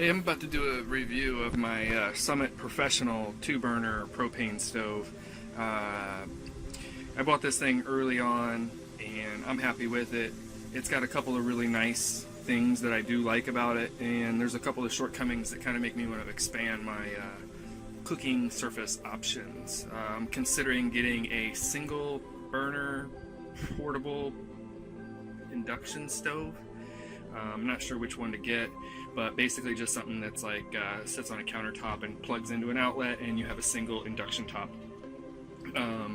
Hey, I'm about to do a review of my Summit Professional 2-burner propane stove. I bought this thing early on and I'm happy with it. It's got a couple of really nice things that I do like about it, and there's a couple of shortcomings that kind of make me want to expand my cooking surface options. I'm considering getting a single burner portable induction stove. I'm not sure which one to get, but basically just something that's like sits on a countertop and plugs into an outlet, and you have a single induction top. A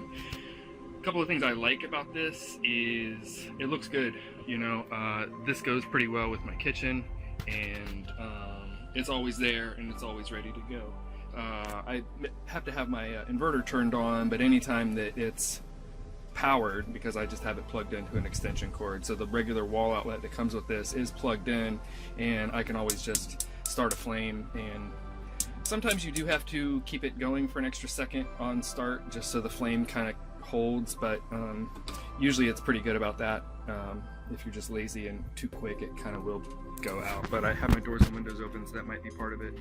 couple of things I like about this is it looks good. You know, this goes pretty well with my kitchen, and it's always there and it's always ready to go. I have to have my inverter turned on, but anytime that it's powered, because I just have it plugged into an extension cord, so the regular wall outlet that comes with this is plugged in, and I can always just start a flame. And sometimes you do have to keep it going for an extra second on start just so the flame kind of holds, but usually it's pretty good about that. If you're just lazy and too quick, it kind of will go out. But I have my doors and windows open, so that might be part of it.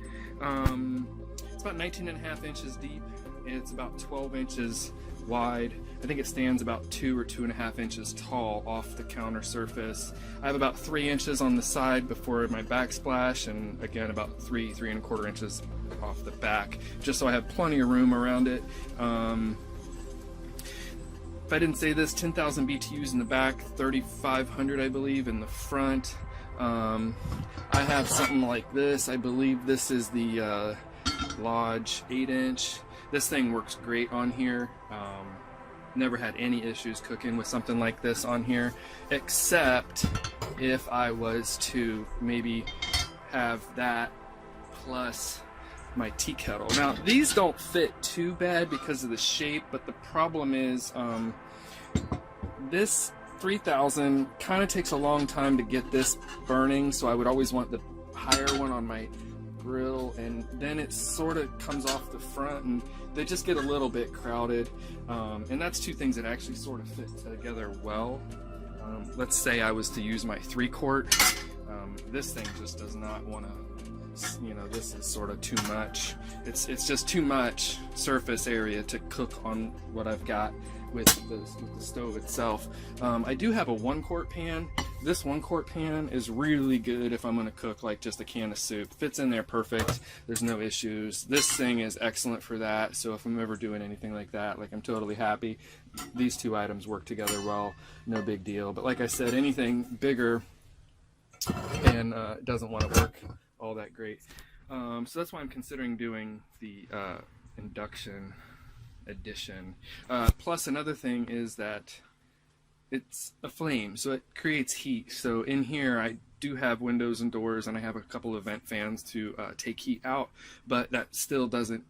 It's about 19.5 inches deep. It's about 12 inches wide. I think it stands about 2 or 2.5 inches tall off the counter surface. I have about 3 inches on the side before my backsplash, and again about 3.25 inches off the back, just so I have plenty of room around it. If I didn't say this, 10,000 BTUs in the back, 3,500 I believe in the front. I have something like this. I believe this is the Lodge 8-inch. This thing works great on here. Never had any issues cooking with something like this on here, except if I was to maybe have that plus my tea kettle. Now these don't fit too bad because of the shape, but the problem is this 3000 kind of takes a long time to get this burning, so I would always want the higher one on my grill, and then it sort of comes off the front and they just get a little bit crowded, and that's two things that actually sort of fit together well. Let's say I was to use my 3-quart, this thing just does not want to, you know, this is sort of too much. It's just too much surface area to cook on what I've got with the stove itself. I do have a 1-quart pan. This 1-quart pan is really good if I'm going to cook like just a can of soup. Fits in there perfect. There's no issues. This thing is excellent for that. So if I'm ever doing anything like that, like, I'm totally happy. These two items work together well. No big deal. But like I said, anything bigger and doesn't want to work all that great. So that's why I'm considering doing the induction edition. Plus another thing is that it's a flame, so it creates heat. So in here I do have windows and doors, and I have a couple of vent fans to take heat out, but that still doesn't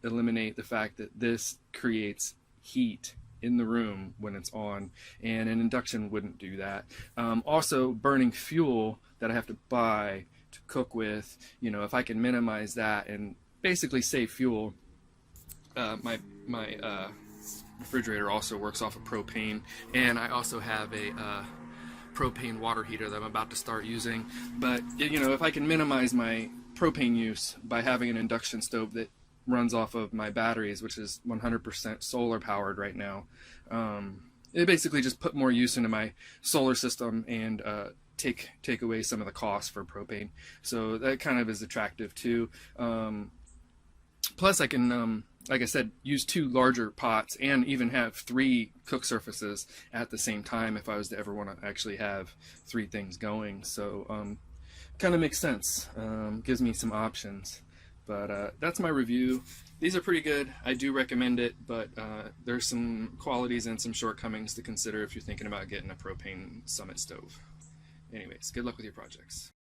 eliminate the fact that this creates heat in the room when it's on, and an induction wouldn't do that. Also, burning fuel that I have to buy to cook with, you know, if I can minimize that and basically save fuel. My refrigerator also works off of propane, and I also have a propane water heater that I'm about to start using. But you know, if I can minimize my propane use by having an induction stove that runs off of my batteries, which is 100% solar powered right now, it basically just put more use into my solar system and take away some of the costs for propane. So that kind of is attractive too. Plus I can, like I said, use 2 larger pots and even have 3 cook surfaces at the same time if I was to ever want to actually have 3 things going. So kind of makes sense. Gives me some options. But that's my review. These are pretty good. I do recommend it, but there's some qualities and some shortcomings to consider if you're thinking about getting a propane Summit stove. Anyways, good luck with your projects.